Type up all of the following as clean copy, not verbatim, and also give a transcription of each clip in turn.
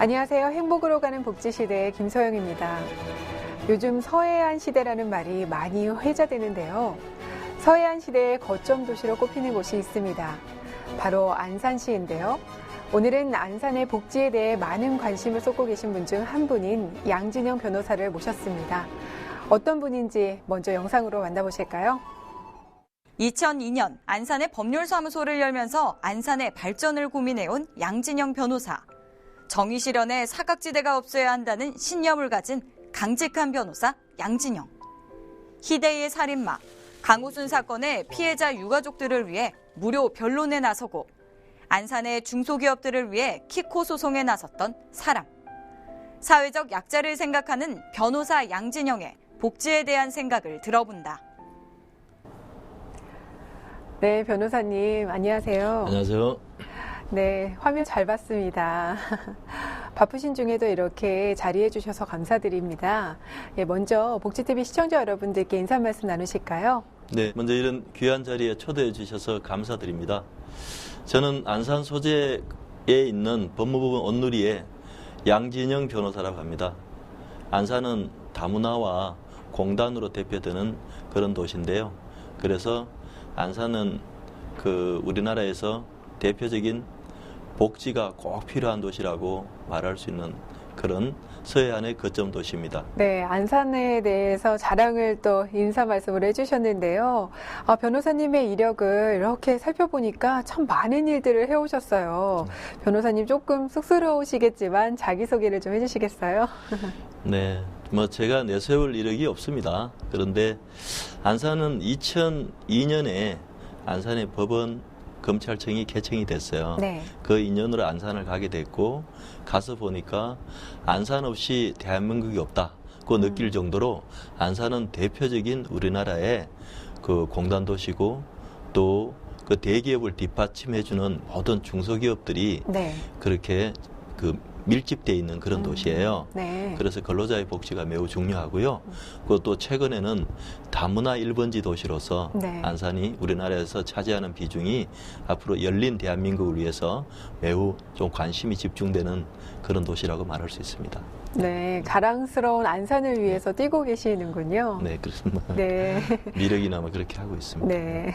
안녕하세요. 행복으로 가는 복지시대의 김소영입니다. 요즘 서해안 시대라는 말이 많이 회자되는데요. 서해안 시대의 거점 도시로 꼽히는 곳이 있습니다. 바로 안산시인데요. 오늘은 안산의 복지에 대해 많은 관심을 쏟고 계신 분 중 한 분인 양진영 변호사를 모셨습니다. 어떤 분인지 먼저 영상으로 만나보실까요? 2002년 안산의 법률사무소를 열면서 안산의 발전을 고민해온 양진영 변호사. 정의 실현에 사각지대가 없어야 한다는 신념을 가진 강직한 변호사 양진영. 희대의 살인마, 강우순 사건의 피해자 유가족들을 위해 무료 변론에 나서고 안산의 중소기업들을 위해 키코 소송에 나섰던 사람. 사회적 약자를 생각하는 변호사 양진영의 복지에 대한 생각을 들어본다. 네, 변호사님 안녕하세요. 안녕하세요. 네, 화면 잘 봤습니다. 바쁘신 중에도 이렇게 자리해 주셔서 감사드립니다. 예, 먼저 복지TV 시청자 여러분들께 인사 말씀 나누실까요? 네, 먼저 이런 귀한 자리에 초대해 주셔서 감사드립니다. 저는 안산 소재에 있는 법무부 온누리의 양진영 변호사라고 합니다. 안산은 다문화와 공단으로 대표되는 그런 도시인데요. 그래서 안산은 우리나라에서 대표적인 복지가 꼭 필요한 도시라고 말할 수 있는 그런 서해안의 거점 도시입니다. 네, 안산에 대해서 자랑을 또 인사 말씀을 해주셨는데요. 변호사님의 이력을 이렇게 살펴보니까 참 많은 일들을 해오셨어요. 변호사님 조금 쑥스러우시겠지만 자기소개를 좀 해주시겠어요? 네, 제가 내세울 이력이 없습니다. 그런데 안산은 2002년에 안산의 법원 검찰청이 개청이 됐어요. 네. 그 인연으로 안산을 가게 됐고 가서 보니까 안산 없이 대한민국이 없다고 느낄 정도로 안산은 대표적인 우리나라의 그 공단 도시고 또 그 대기업을 뒷받침해주는 모든 중소기업들이 네. 그렇게 밀집되어 있는 그런 도시예요. 네. 그래서 근로자의 복지가 매우 중요하고요. 그것도 최근에는 다문화 1번지 도시로서 네. 안산이 우리나라에서 차지하는 비중이 앞으로 열린 대한민국을 위해서 매우 좀 관심이 집중되는 그런 도시라고 말할 수 있습니다. 네, 자랑스러운 안산을 위해서 뛰고 계시는군요. 네, 그렇습니다. 네. 미력이나마 그렇게 하고 있습니다. 네.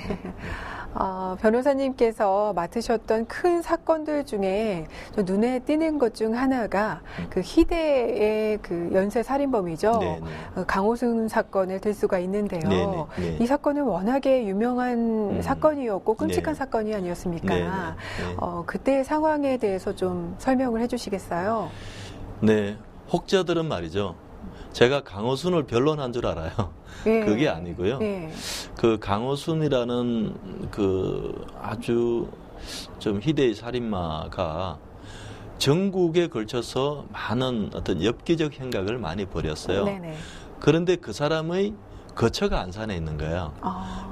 변호사님께서 맡으셨던 큰 사건들 중에 좀 눈에 띄는 것 중 하나가 그 희대의 그 연쇄 살인범이죠. 네, 네. 강호순 사건을 들 수가 있는데요. 네, 네, 네. 이 사건은 워낙에 유명한 사건이었고 끔찍한 네. 사건이 아니었습니까? 네, 네, 네. 그때 상황에 대해서 좀 설명을 해주시겠어요? 네, 혹자들은 말이죠. 제가 강호순을 변론한 줄 알아요. 네. 그게 아니고요. 네. 그 강호순이라는 아주 좀 희대의 살인마가 전국에 걸쳐서 많은 어떤 엽기적 행각을 많이 벌였어요. 네네. 그런데 그 사람의 거처가 안산에 있는 거예요.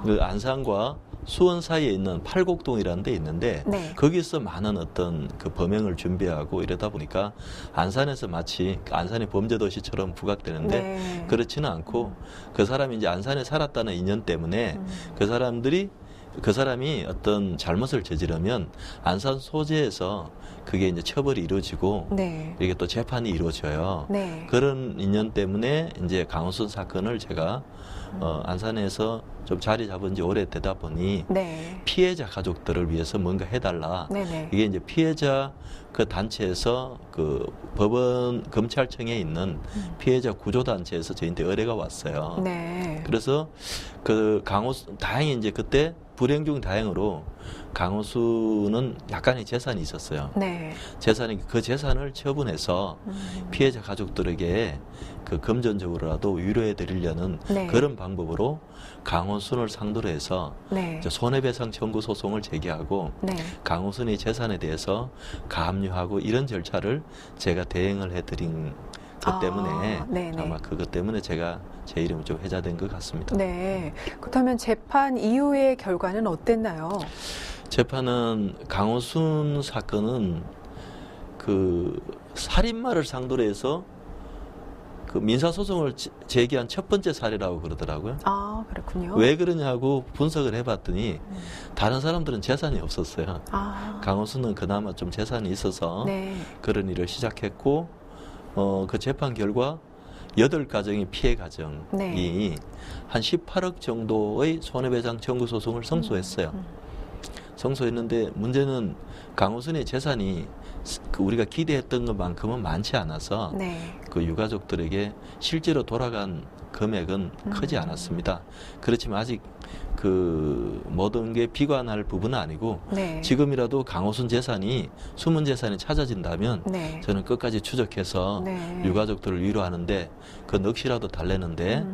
그 안산과 수원 사이에 있는 팔곡동이라는 데 있는데 네. 거기서 많은 어떤 그 범행을 준비하고 이러다 보니까 안산에서 마치 안산의 범죄도시처럼 부각되는데 네. 그렇지는 않고 그 사람이 이제 안산에 살았다는 인연 때문에 그 사람이 어떤 잘못을 저지르면 안산 소재에서 그게 이제 처벌이 이루어지고 네. 이게 또 재판이 이루어져요. 네. 그런 인연 때문에 이제 강호순 사건을 제가 안산에서 좀 자리 잡은 지 오래되다 보니 네. 피해자 가족들을 위해서 뭔가 해달라. 네네. 이게 이제 피해자 그 단체에서 그 법원 검찰청에 있는 피해자 구조단체에서 저희한테 의뢰가 왔어요. 네. 그래서 다행히 이제 그때 불행 중 다행으로 강호수는 약간의 재산이 있었어요. 네. 그 재산을 처분해서 피해자 가족들에게 금전적으로라도 위로해 드리려는 네. 그런 방법으로 강호순을 상대로 해서 네. 손해배상 청구 소송을 제기하고 네. 강호순의 재산에 대해서 가압류하고 이런 절차를 제가 대행을 해드린 것 때문에 네네. 아마 그것 때문에 제가 제 이름이 좀 회자된 것 같습니다. 네. 그렇다면 재판 이후의 결과는 어땠나요? 재판은 강호순 사건은 살인마를 상대로 해서 그 민사소송을 제기한 첫 번째 사례라고 그러더라고요. 아, 그렇군요. 왜 그러냐고 분석을 해봤더니 다른 사람들은 재산이 없었어요. 아, 강호수는 그나마 좀 재산이 있어서 네. 그런 일을 시작했고 그 재판 결과 8가정이 피해 가정이 네. 한 18억 정도의 손해배상 청구 소송을 성소했어요. 성소했는데 문제는 강호순의 재산이 우리가 기대했던 것만큼은 많지 않아서 네. 그 유가족들에게 실제로 돌아간 금액은 크지 않았습니다. 그렇지만 아직 그 모든 게 비관할 부분은 아니고 네. 지금이라도 강호순 재산이 숨은 재산이 찾아진다면 네. 저는 끝까지 추적해서 네. 유가족들을 위로하는데 그 넋이라도 달래는데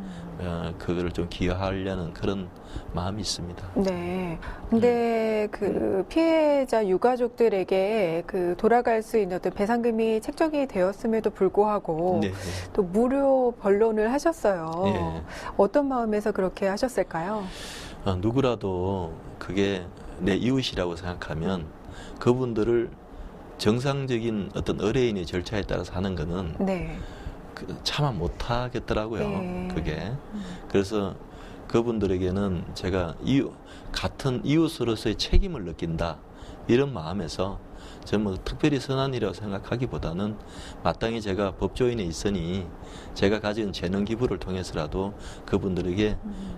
그거를 좀 기여하려는 그런 마음이 있습니다. 네. 근데 그 피해자 유가족들에게 그 돌아갈 수 있는 어떤 배상금이 책정이 되었음에도 불구하고 네. 또 무료 변론을 하셨어요. 예. 어떤 마음에서 그렇게 하셨을까요? 누구라도 그게 내 이웃이라고 생각하면 그분들을 정상적인 어떤 의뢰인의 절차에 따라서 하는 거는 네. 참아 못하겠더라고요. 네. 그게. 그래서 그분들에게는 제가 같은 이웃으로서의 책임을 느낀다. 이런 마음에서 저는 뭐 특별히 선한 일이라고 생각하기보다는 마땅히 제가 법조인에 있으니 제가 가진 재능 기부를 통해서라도 그분들에게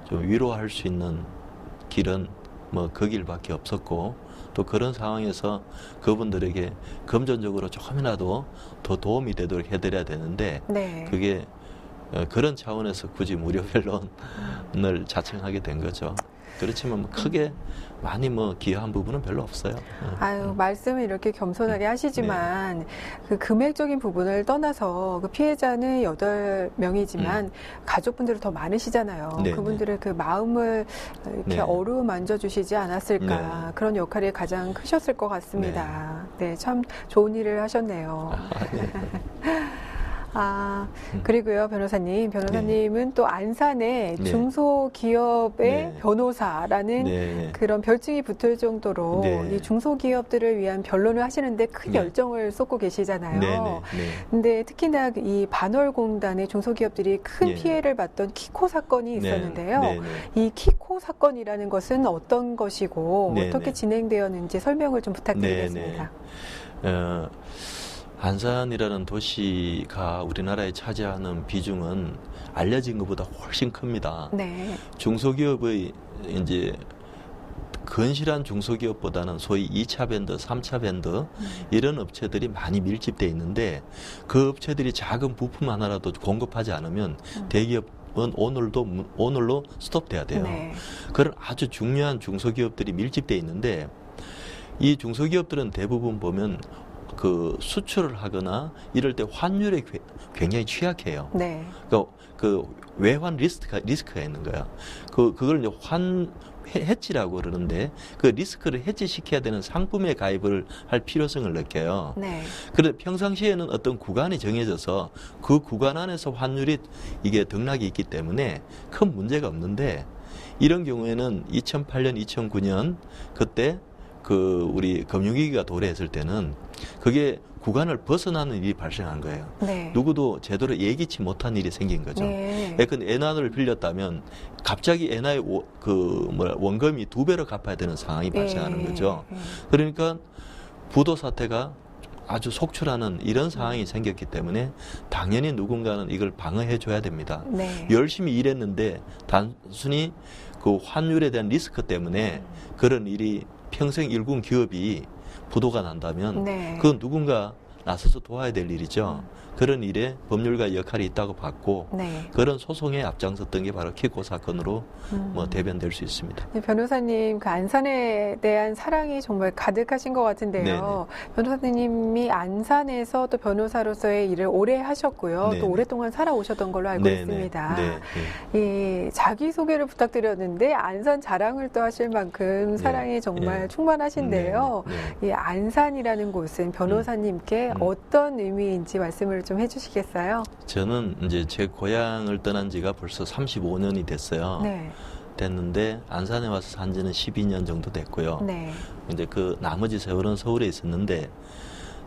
좀 위로할 수 있는 길은 뭐 그 길밖에 없었고 또 그런 상황에서 그분들에게 금전적으로 조금이라도 더 도움이 되도록 해드려야 되는데 네. 그게 그런 차원에서 굳이 무료 변론을 자청하게 된 거죠. 그렇지만 뭐 크게 많이 뭐 기여한 부분은 별로 없어요. 아유, 말씀을 이렇게 겸손하게 하시지만 그 금액적인 부분을 떠나서 그 피해자는 8명이지만 가족분들은 더 많으시잖아요. 네, 그분들의 그 마음을 이렇게 네. 어루만져 주시지 않았을까. 네. 그런 역할이 가장 크셨을 것 같습니다. 네, 참 좋은 일을 하셨네요. 아, 그리고요, 변호사님은 또 안산의 네. 중소기업의 네. 변호사라는 네. 그런 별칭이 붙을 정도로 네. 이 중소기업들을 위한 변론을 하시는데 큰 네. 열정을 쏟고 계시잖아요. 네. 네. 근데 특히나 이 반월공단의 중소기업들이 큰 네. 피해를 봤던 키코 사건이 있었는데요. 네. 네. 이 키코 사건이라는 것은 어떤 것이고 네. 어떻게 네. 진행되었는지 설명을 좀 부탁드리겠습니다. 안산이라는 도시가 우리나라에 차지하는 비중은 알려진 것보다 훨씬 큽니다. 네. 중소기업의 이제 건실한 중소기업보다는 소위 2차 밴드, 3차 밴드 이런 업체들이 많이 밀집돼 있는데 그 업체들이 작은 부품 하나라도 공급하지 않으면 대기업은 오늘로 스톱돼야 돼요. 네. 그런 아주 중요한 중소기업들이 밀집돼 있는데 이 중소기업들은 대부분 보면 그 수출을 하거나 이럴 때 환율에 굉장히 취약해요. 네. 그 외환 리스크가 있는 거야. 그걸 이제 해지라고 그러는데 그 리스크를 해지시켜야 되는 상품에 가입을 할 필요성을 느껴요. 네. 그런데 평상시에는 어떤 구간이 정해져서 그 구간 안에서 환율이 이게 등락이 있기 때문에 큰 문제가 없는데 이런 경우에는 2008년, 2009년 그때 그 우리 금융위기가 도래했을 때는 그게 구간을 벗어나는 일이 발생한 거예요. 네. 누구도 제대로 예기치 못한 일이 생긴 거죠. 네. 예컨대 엔화를 빌렸다면 갑자기 엔화의 원금이 2배로 갚아야 되는 상황이 발생하는 거죠. 그러니까 부도 사태가 아주 속출하는 이런 상황이 생겼기 때문에 당연히 누군가는 이걸 방어해 줘야 됩니다. 네. 열심히 일했는데 단순히 그 환율에 대한 리스크 때문에 그런 일이 평생 일군 기업이 부도가 난다면 네. 그건 누군가 나서서 도와야 될 일이죠. 그런 일에 법률가의 역할이 있다고 봤고 네. 그런 소송에 앞장섰던 게 바로 키코 사건으로 뭐 대변될 수 있습니다. 네, 변호사님, 그 안산에 대한 사랑이 정말 가득하신 것 같은데요. 변호사님이 안산에서 또 변호사로서의 일을 오래 하셨고요. 네네. 또 오랫동안 살아오셨던 걸로 알고 네네. 있습니다. 네. 이 자기소개를 부탁드렸는데 안산 자랑을 또 하실 만큼 사랑이 정말 네. 충만하신데요. 네. 이 안산이라는 곳은 변호사님께 어떤 의미인지 말씀을 좀 해주시겠어요? 저는 이제 제 고향을 떠난 지가 벌써 35년이 됐어요. 네. 됐는데 안산에 와서 산 지는 12년 정도 됐고요. 네. 이제 그 나머지 세월은 서울에 있었는데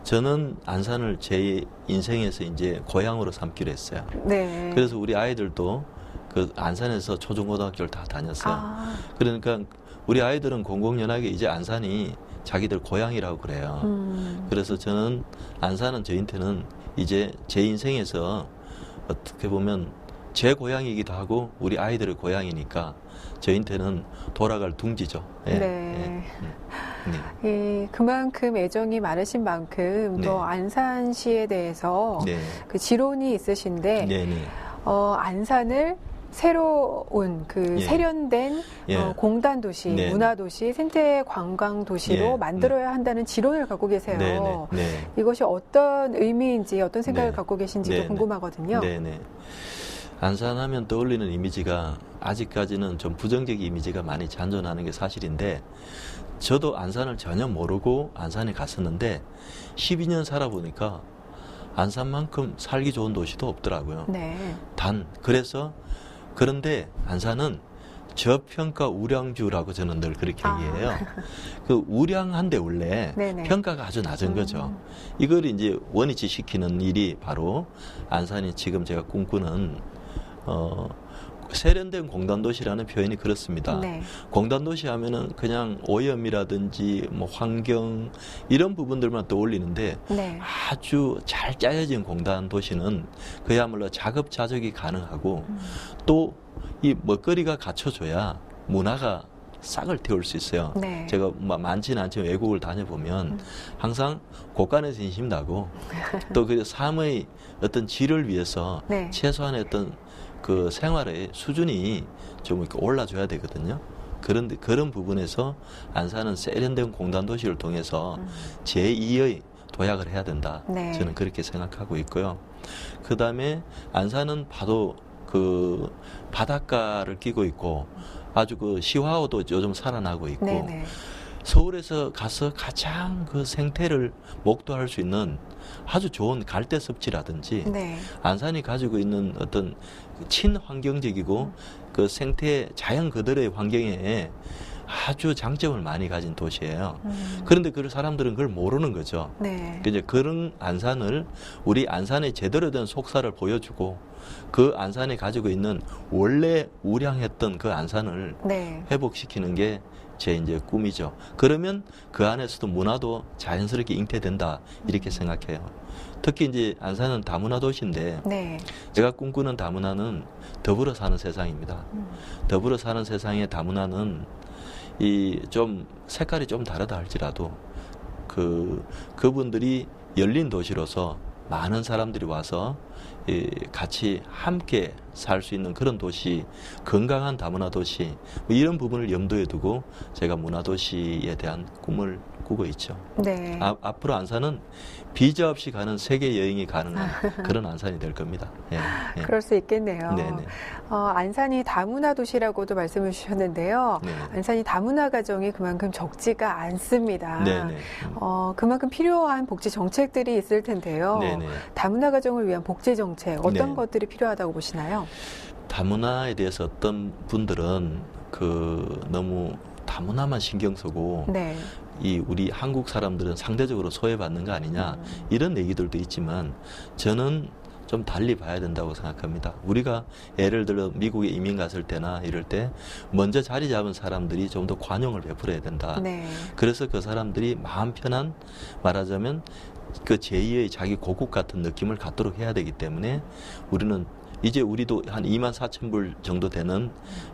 저는 안산을 제 인생에서 이제 고향으로 삼기로 했어요. 네. 그래서 우리 아이들도 그 안산에서 초중고등학교를 다 다녔어요. 아, 그러니까 우리 아이들은 공공연하게 이제 안산이 자기들 고향이라고 그래요. 그래서 저는 안산은 저한테는 이제 제 인생에서 어떻게 보면 제 고향이기도 하고 우리 아이들의 고향이니까 저한테는 돌아갈 둥지죠. 예, 네. 네. 그만큼 애정이 많으신 만큼 네. 또 안산시에 대해서 네. 그 지론이 있으신데 네. 네. 안산을 새로운 그 예. 세련된 예. 공단 도시, 네. 문화 도시, 생태 관광 도시로 예. 만들어야 한다는 지론을 갖고 계세요. 네. 네. 네. 이것이 어떤 의미인지 어떤 생각을 네. 갖고 계신지도 네. 궁금하거든요. 네네. 안산하면 떠올리는 이미지가 아직까지는 좀 부정적 이미지가 많이 잔존하는 게 사실인데 저도 안산을 전혀 모르고 안산에 갔었는데 12년 살아보니까 안산만큼 살기 좋은 도시도 없더라고요. 네. 그런데 안산은 저평가 우량주라고 저는 늘 그렇게 얘기해요. 그 우량한데 원래 네네. 평가가 아주 낮은 거죠. 이걸 이제 원위치 시키는 일이 바로 안산이 지금 제가 꿈꾸는 세련된 공단도시라는 표현이 그렇습니다. 네. 공단도시 하면은 그냥 오염이라든지 뭐 환경 이런 부분들만 떠올리는데 네. 아주 잘 짜여진 공단도시는 그야말로 자급자족이 가능하고 또 이 먹거리가 갖춰져야 문화가 싹을 틔울 수 있어요. 네. 제가 많지는 않지만 외국을 다녀보면 항상 곳간에서 인심나고 또 그 삶의 어떤 질을 위해서 네. 최소한의 어떤 그 생활의 수준이 좀 이렇게 올라줘야 되거든요. 그런데 그런 부분에서 안산은 세련된 공단 도시를 통해서 제2의 도약을 해야 된다. 네. 저는 그렇게 생각하고 있고요. 그 다음에 안산은 그 바닷가를 끼고 있고 아주 그 시화호도 요즘 살아나고 있고 네네. 서울에서 가서 가장 그 생태를 목도할 수 있는 아주 좋은 갈대 섭지라든지 네. 안산이 가지고 있는 어떤 친환경적이고 그 생태 자연 그대로의 환경에 아주 장점을 많이 가진 도시예요. 그런데 그 사람들은 그걸 모르는 거죠. 네. 이제 그런 안산을 우리 안산의 제대로 된 속사를 보여주고 그 안산이 가지고 있는 원래 우량했던 그 안산을 네. 회복시키는 게 제 이제 꿈이죠. 그러면 그 안에서도 문화도 자연스럽게 잉태된다 이렇게 생각해요. 특히 이제 안산은 다문화 도시인데 네. 제가 꿈꾸는 다문화는 더불어 사는 세상입니다. 더불어 사는 세상의 다문화는 이 좀 색깔이 좀 다르다 할지라도 그분들이 열린 도시로서 많은 사람들이 와서 같이 함께 살 수 있는 그런 도시, 건강한 다문화 도시 뭐 이런 부분을 염두에 두고 제가 문화 도시에 대한 꿈을 꾸고 있죠. 네. 앞으로 안산은 비자 없이 가는 세계 여행이 가능한 그런 안산이 될 겁니다. 예, 예. 그럴 수 있겠네요. 네네. 안산이 다문화 도시라고도 말씀을 주셨는데요. 네. 안산이 다문화 가정이 그만큼 적지가 않습니다. 네네. 그만큼 필요한 복지 정책들이 있을 텐데요. 네네. 다문화 가정을 위한 복지 정책 어떤 네. 것들이 필요하다고 보시나요? 다문화에 대해서 어떤 분들은 너무 다문화만 신경 쓰고 네. 우리 한국 사람들은 상대적으로 소외받는 거 아니냐 이런 얘기들도 있지만 저는 좀 달리 봐야 된다고 생각합니다. 우리가 예를 들어 미국에 이민 갔을 때나 이럴 때 먼저 자리 잡은 사람들이 좀 더 관용을 베풀어야 된다. 네. 그래서 그 사람들이 마음 편한 말하자면 그 제2의 자기 고국 같은 느낌을 갖도록 해야 되기 때문에 우리도 한 2만 4천 불 정도 되는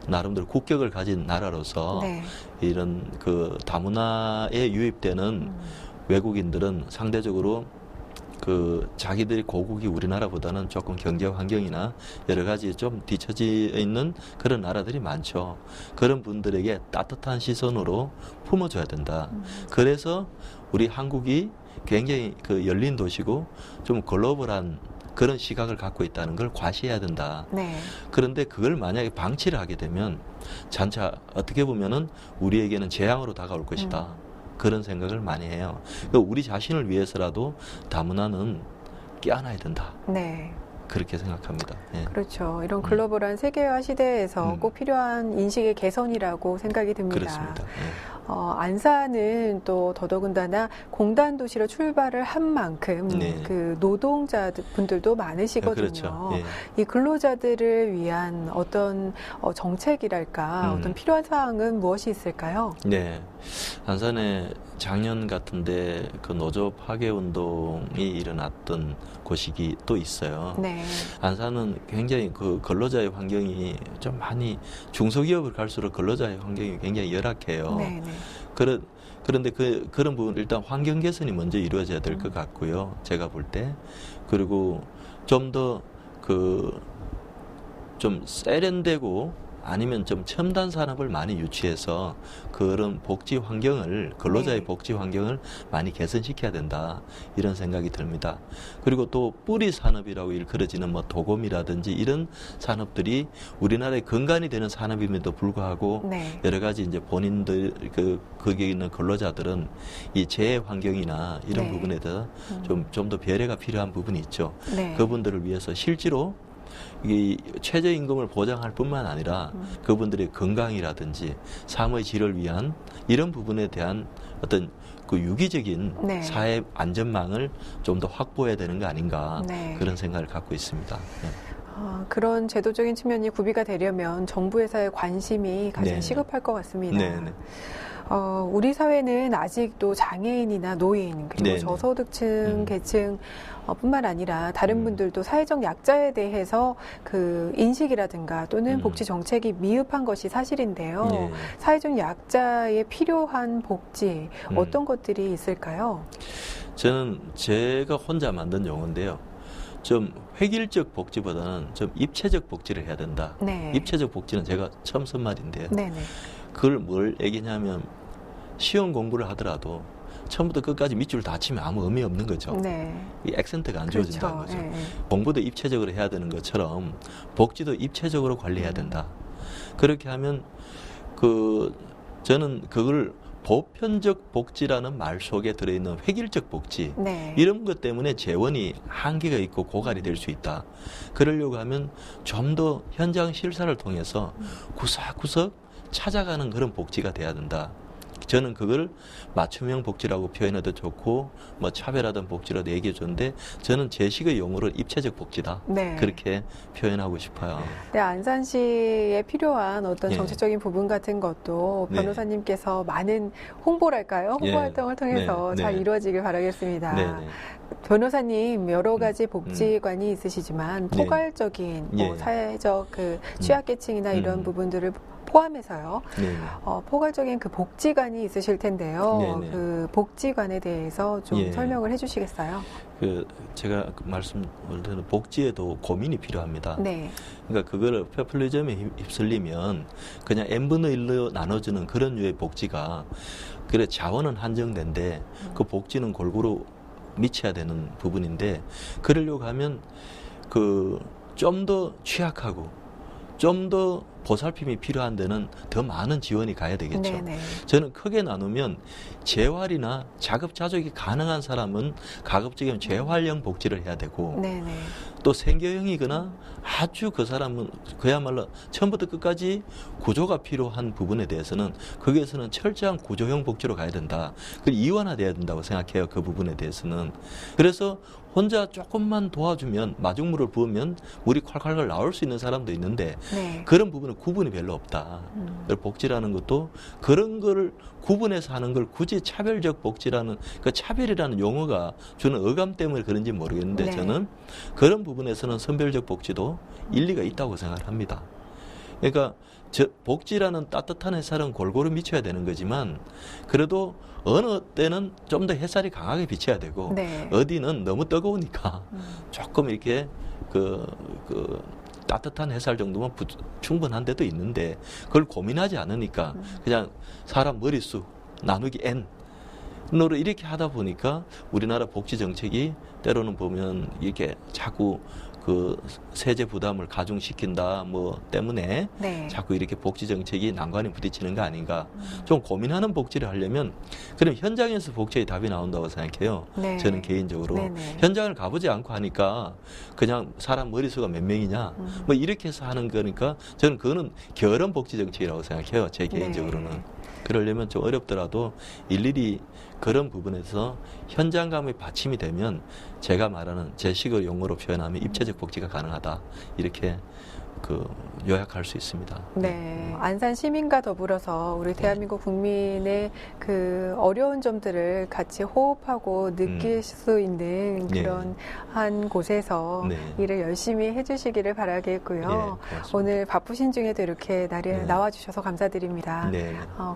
나름대로 국격을 가진 나라로서 네. 이런 그 다문화에 유입되는 외국인들은 상대적으로 자기들이 고국이 우리나라보다는 조금 경제 환경이나 여러 가지 좀 뒤처져 있는 그런 나라들이 많죠. 그런 분들에게 따뜻한 시선으로 품어줘야 된다. 그래서 우리 한국이 굉장히 열린 도시고 좀 글로벌한 그런 시각을 갖고 있다는 걸 과시해야 된다. 네. 그런데 그걸 만약에 방치를 하게 되면 장차 어떻게 보면은 우리에게는 재앙으로 다가올 것이다. 그런 생각을 많이 해요. 우리 자신을 위해서라도 다문화는 껴안아야 된다. 네. 그렇게 생각합니다. 예. 그렇죠. 이런 글로벌한 세계화 시대에서 꼭 필요한 인식의 개선이라고 생각이 듭니다. 그렇습니다. 예. 안산은 또 더더군다나 공단 도시로 출발을 한 만큼 네. 그 노동자분들도 많으시거든요. 그렇죠. 예. 이 근로자들을 위한 어떤 정책이랄까 어떤 필요한 사항은 무엇이 있을까요? 네. 안산에 작년 같은데 그 노조 파괴 운동이 일어났던 곳이 또 있어요. 네. 안산은 굉장히 그 근로자의 환경이 좀 많이 중소기업을 갈수록 근로자의 환경이 굉장히 열악해요. 네, 네. 그런데 그런 부분 일단 환경 개선이 먼저 이루어져야 될 것 같고요. 제가 볼 때. 그리고 좀 더 좀 세련되고 아니면 좀 첨단 산업을 많이 유치해서 그런 복지 환경을 근로자의 네. 복지 환경을 많이 개선시켜야 된다 이런 생각이 듭니다. 그리고 또 뿌리 산업이라고 일컬어지는 뭐 도금이라든지 이런 산업들이 우리나라의 근간이 되는 산업임에도 불구하고 네. 여러 가지 이제 본인들 거기에 있는 근로자들은 이 재해 환경이나 이런 네. 부분에 대해서 좀 더 배려가 필요한 부분이 있죠. 네. 그분들을 위해서 실제로 이 최저임금을 보장할 뿐만 아니라 그분들의 건강이라든지 삶의 질을 위한 이런 부분에 대한 어떤 그 유기적인 네. 사회 안전망을 좀 더 확보해야 되는 거 아닌가 네. 그런 생각을 갖고 있습니다. 네. 그런 제도적인 측면이 구비가 되려면 정부에서의 관심이 가장 네. 시급할 것 같습니다. 네, 네. 우리 사회는 아직도 장애인이나 노인 그리고 네, 네. 저소득층 계층 뿐만 아니라 다른 분들도 사회적 약자에 대해서 그 인식이라든가 또는 복지 정책이 미흡한 것이 사실인데요. 네. 사회적 약자에 필요한 복지 어떤 것들이 있을까요? 저는 제가 혼자 만든 용어인데요. 좀 획일적 복지보다는 좀 입체적 복지를 해야 된다. 네. 입체적 복지는 제가 처음 쓴 말인데요. 네네. 그걸 뭘 얘기냐면 시험 공부를 하더라도 처음부터 끝까지 밑줄 다 치면 아무 의미 없는 거죠. 네. 이 액센트가 안 주어진다는 그렇죠. 거죠. 예, 예. 공부도 입체적으로 해야 되는 것처럼 복지도 입체적으로 관리해야 된다. 그렇게 하면 저는 그걸 보편적 복지라는 말 속에 들어있는 획일적 복지 네. 이런 것 때문에 재원이 한계가 있고 고갈이 될 수 있다. 그러려고 하면 좀 더 현장 실사를 통해서 구석구석 찾아가는 그런 복지가 돼야 된다. 저는 그걸 맞춤형 복지라고 표현해도 좋고 뭐 차별화된 복지라도 얘기해 줬는데 저는 제식의 용어로 입체적 복지다. 네. 그렇게 표현하고 싶어요. 네, 안산시에 필요한 어떤 예. 정책적인 부분 같은 것도 네. 변호사님께서 많은 홍보랄까요? 홍보 예. 활동을 통해서 네, 잘 네. 이루어지길 바라겠습니다. 네, 네. 변호사님 여러 가지 복지관이 있으시지만 네. 포괄적인 뭐 예. 사회적 그 취약계층이나 이런 부분들을 포함해서요. 네. 포괄적인 그 복지관이 있으실 텐데요. 네네. 그 복지관에 대해서 좀 예. 설명을 해주시겠어요? 제가 말씀드린 복지에도 고민이 필요합니다. 네. 그러니까 그걸 포퓰리즘에 휩쓸리면 그냥 n분의 1로 나눠주는 그런 류의 복지가 그래 자원은 한정된데 그 복지는 골고루 미쳐야 되는 부분인데 그러려고 하면 좀 더 취약하고 좀 더 보살핌이 필요한 데는 더 많은 지원이 가야 되겠죠. 네네. 저는 크게 나누면 재활이나 자급자족이 가능한 사람은 가급적이면 재활형 복지를 해야 되고 네네. 또 생계형이거나 아주 그 사람은 그야말로 처음부터 끝까지 구조가 필요한 부분에 대해서는 거기에서는 철저한 구조형 복지로 가야 된다. 그 이완화돼야 된다고 생각해요. 그 부분에 대해서는. 그래서 혼자 조금만 도와주면 마중물을 부으면 물이 콸콸콸 나올 수 있는 사람도 있는데 네. 그런 부분은 구분이 별로 없다. 그리고 복지라는 것도 그런 거를 구분해서 하는 걸 굳이 차별적 복지라는 그 차별이라는 용어가 주는 어감 때문에 그런지 모르겠는데 네. 저는 그런 부분에서는 선별적 복지도 일리가 있다고 생각을 합니다. 그러니까 복지라는 따뜻한 햇살은 골고루 미쳐야 되는 거지만 그래도 어느 때는 좀 더 햇살이 강하게 비쳐야 되고 네. 어디는 너무 뜨거우니까 조금 이렇게 따뜻한 햇살 정도면 충분한 데도 있는데 그걸 고민하지 않으니까 그냥 사람 머릿수 나누기 n으로 이렇게 하다 보니까 우리나라 복지 정책이 때로는 보면 이렇게 자꾸 그 세제 부담을 가중시킨다 뭐 때문에 네. 자꾸 이렇게 복지 정책이 난관에 부딪히는 거 아닌가. 좀 고민하는 복지를 하려면 그럼 현장에서 복지의 답이 나온다고 생각해요. 네. 저는 개인적으로 네네. 현장을 가보지 않고 하니까 그냥 사람 머릿수가 몇 명이냐 뭐 이렇게 해서 하는 거니까 저는 그거는 게으른 복지 정책이라고 생각해요. 제 개인적으로는. 네. 그러려면 좀 어렵더라도 일일이 그런 부분에서 현장감의 받침이 되면 제가 말하는 제 식의 용어로 표현하면 입체적 복지가 가능하다. 이렇게 요약할 수 있습니다. 네. 안산 시민과 더불어서 우리 대한민국 국민의 그 어려운 점들을 같이 호흡하고 느낄 수 있는 그런 한 곳에서 일을 열심히 해주시기를 바라겠고요. 오늘 바쁘신 중에도 이렇게 나와주셔서 감사드립니다.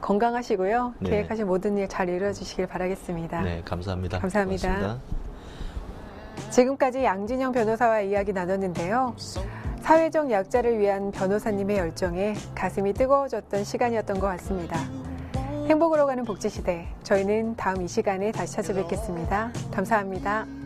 건강하시고요. 계획하신 모든 일 잘 이루어지시길 바라겠습니다. 네, 감사합니다. 감사합니다. 고맙습니다. 지금까지 양진영 변호사와 이야기 나눴는데요. 사회적 약자를 위한 변호사님의 열정에 가슴이 뜨거워졌던 시간이었던 것 같습니다. 행복으로 가는 복지시대. 저희는 다음 이 시간에 다시 찾아뵙겠습니다. 감사합니다.